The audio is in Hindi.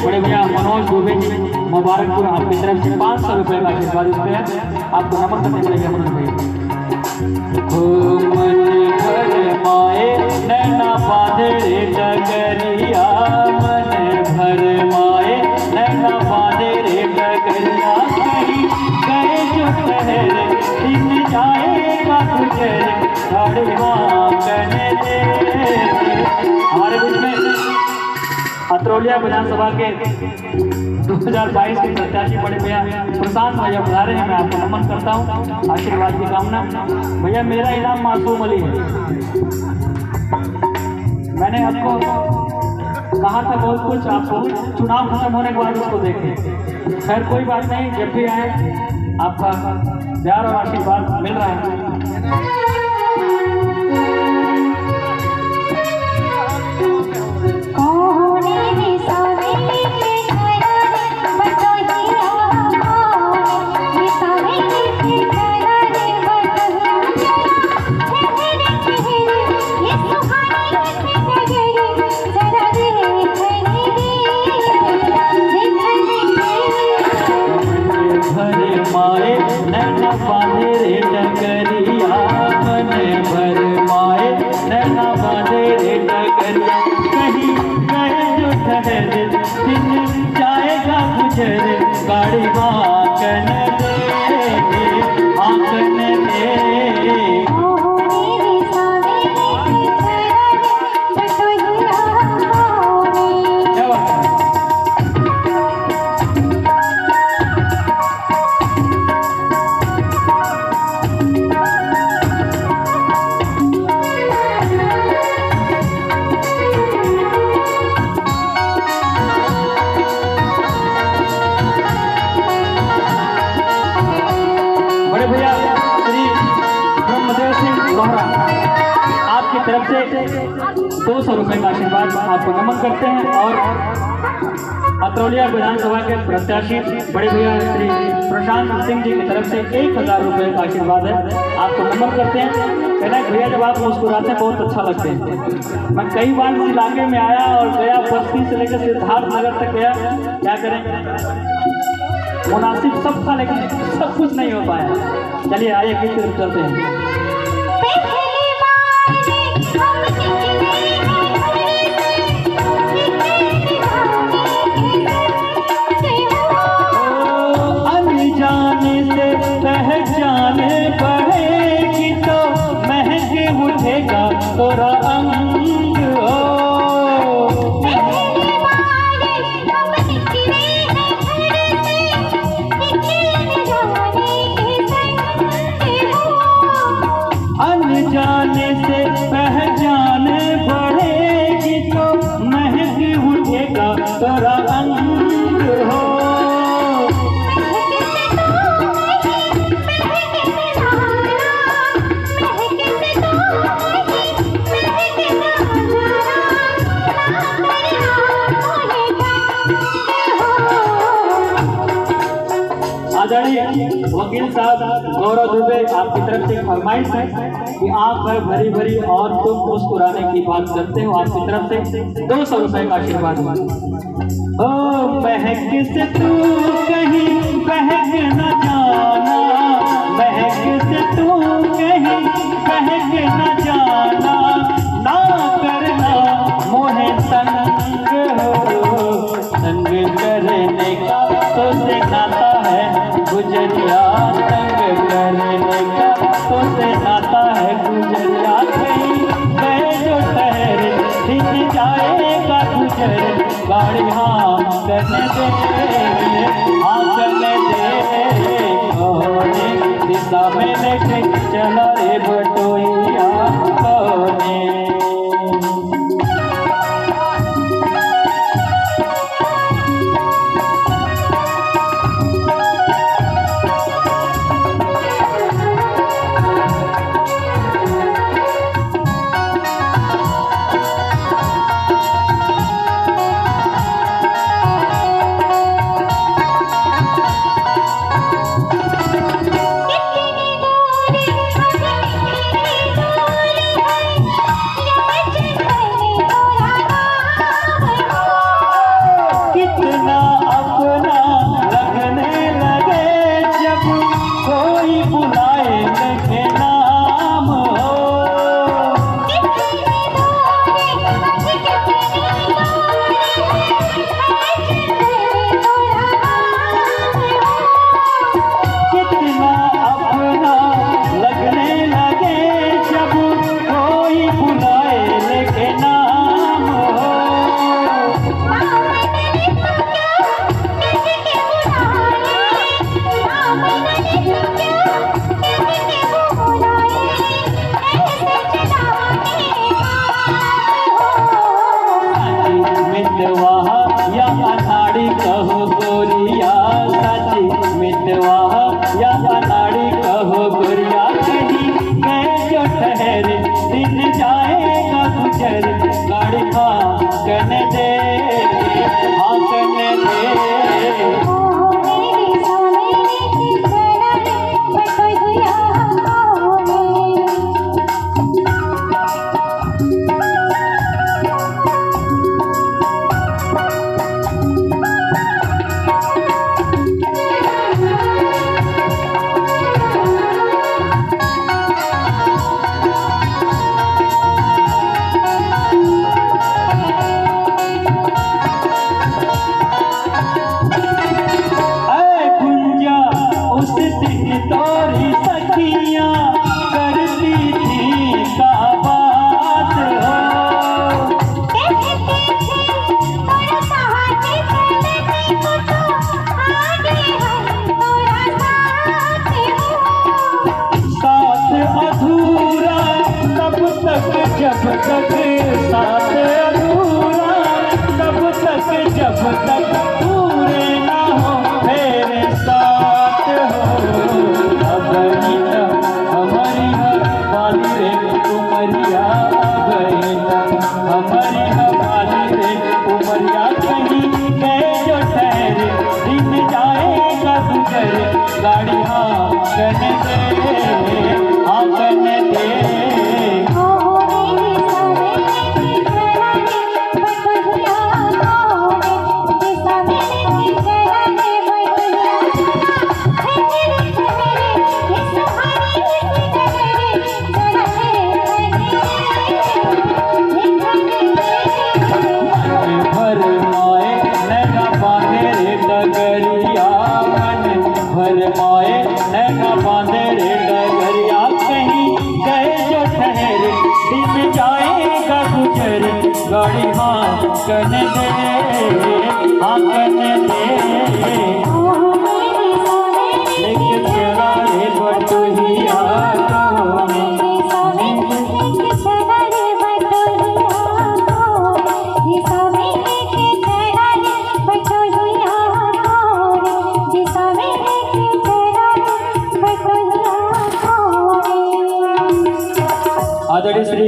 बड़े भैया मनोज दुबे जी मुबारकपुर आपकी तरफ से 500 रुपए का आशीर्वाद देते हैं। आपको नमन करने पड़ेगा मनोज भैया। मन भर माए नैना बांधे रे डगरिया, मन भर माए नैना बांधे रे डगरिया, कहीं गए जो ठहरे दिन जाएगा गुजरे घड़िया कहने दे। हमारे बीच में अतरौलिया विधानसभा के 2022 के प्रत्याशी बड़े भैया प्रशांत भैया बुला रहे हैं। मैं आपको नमन करता हूँ, आशीर्वाद की कामना। भैया मेरा इनाम मासूम अली है। मैंने आपको कहा था बहुत कुछ, आपको चुनाव खत्म होने के बाद उसको देखें। खैर कोई बात नहीं, जब भी आए आपका प्यार और आशीर्वाद मिल रहा है। बांधे रे डगरिया, मन भर माए नैना बांधे रे डगरिया, कहीं गए जो ठहरे दिन जाएगा गुजरे गाड़ी आंकन दे, आंकन दे। आपकी तरफ से 200 रुपए का आशीर्वाद आपको नमन करते हैं। और अतरौलिया विधानसभा के प्रत्याशी बड़े भैया श्री प्रशांत सिंह जी की तरफ से 1000 रुपए का आशीर्वाद है, आपको नमन करते हैं। कहना है भैया जब आप मुस्कुराते हैं बहुत अच्छा लगते हैं। मैं कई बार इस इलाके में आया और गया, बस्ती से लेकर सिद्धार्थ नगर तक गया, क्या करें मुनासिब सब था लेकिन सब कुछ नहीं हो पाया। चलिए आइए किस तरफ चलते हैं। पहचाने बढ़ेगी तो महंगे उठेगा तोरा अंग हो। अनजाने से पहचाने बढ़ेगी तो महंगे उठेगा तोरा अंग हो। आदरणीय वकील साहब गौरव दुबे, आपकी तरफ से फरमाइश है कि आंख है भरी भरी और तुम मुस्कुराने की बात करते हो। आपकी तरफ से 200 रुपए का आशीर्वाद। ओ महक से तू कहीं बहक न जाना, महक से तू कहीं बहक न जाना, ना करना मोहे तन गुजर गाड़ी हाँ करने दे, हाँ करने दे। कोने दिशा में लेके चला रे बटोहिया कोने। या अनाड़ी कहो गोरिया, सची मितवा या अनाड़ी कहो गोरिया। कहीं मैं जो ठहरे दिन जाएगा गुजर गाड़ी हाँ करने दे, हाँ करने दे। तोरी सखियाँ करती थी का बात हो, कहते थे तोरा सहारे चलते को तो आगे हम तोरा साथ हो। साथ अधूरा तब तक जब तक, साथ अधूरा तब तक जब तक पूरे ना हो मेरे साथ हो। हमारी हमारी रे उमरिया गई, हमारी हमारी रे उमरिया। कहीं गए जो ठहरे दिन जाएगा गुजर गाड़ी हाँ करने दे, हाँ करने दे। भरमाए नैना बांधे रे डगरिया। कहीं गए जो ठहरे दिन जाएगा गुजर गाड़ी हाँ करने दे, हाँ करने दे। लेके चला रे बटोहिया आदरणीय श्री